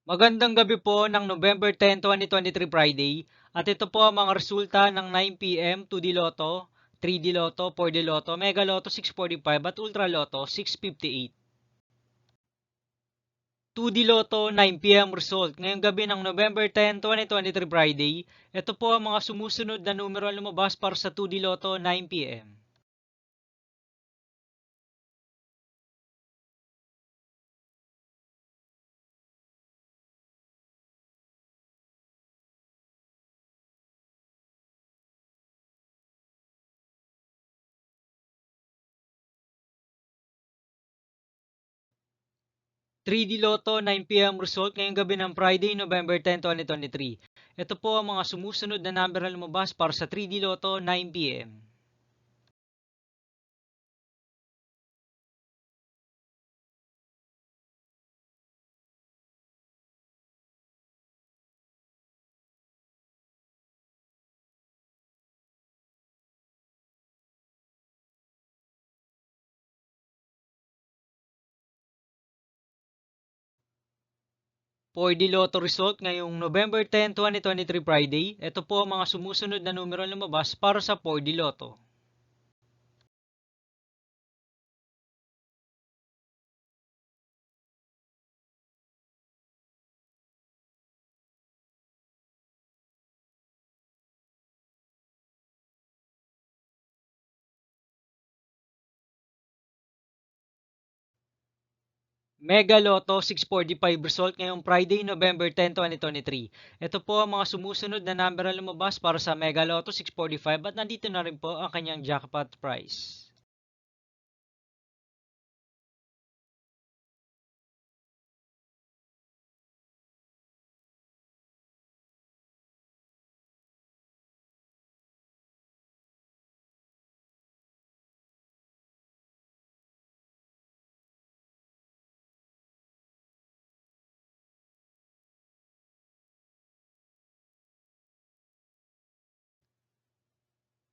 Magandang gabi po ng November 10, 2023 Friday at ito po ang mga resulta ng 9 p.m. 2D Lotto, 3D Lotto, 4D Lotto, Mega Lotto 645 at Ultra Lotto 658. 2D Lotto 9 p.m. result ngayong gabi ng November 10, 2023 Friday. Ito po ang mga sumusunod na numero na lumabas para sa 2D Lotto 9 p.m. 3D Lotto 9 p.m. result ngayong gabi ng Friday, November 10, 2023. Ito po ang mga sumusunod na number na lumabas para sa 3D Lotto 9 p.m. For the Lotto result ngayong November 10, 2023 Friday, ito po ang mga sumusunod na numero na lumabas para sa 4D Lotto. Mega Lotto 645 result ngayong Friday, November 10, 2023. Ito po ang mga sumusunod na number na lumabas para sa Mega Lotto 645 at nandito na rin po ang kanyang jackpot price.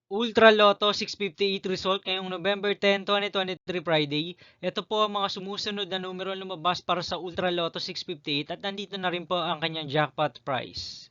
Ultra Lotto 658 result ngayong November 10, 2023 Friday. Ito po ang mga sumusunod na numero lumabas para sa Ultra Lotto 658 at nandito na rin po ang kanyang jackpot price.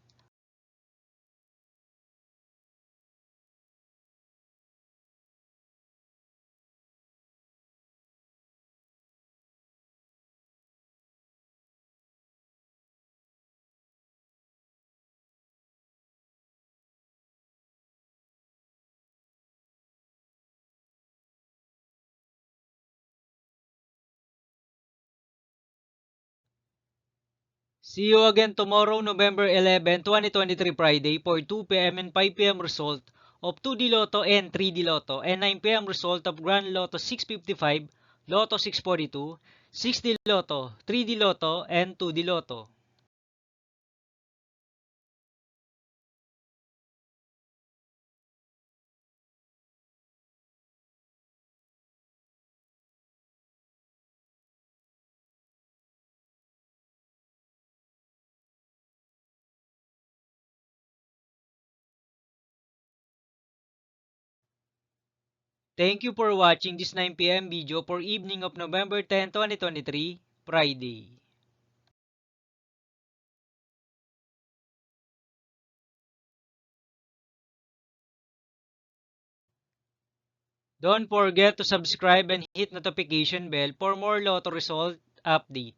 See you again tomorrow, November 11, 2023 Friday for 2 p.m. and 5 p.m. result of 2D Lotto and 3D Lotto and 9 p.m. result of Grand Lotto 655, Lotto 642, 6D Lotto, 3D Lotto, and 2D Lotto. Thank you for watching this 9 p.m. video for evening of November 10, 2023, Friday. Don't forget to subscribe and hit notification bell for more Lotto result update.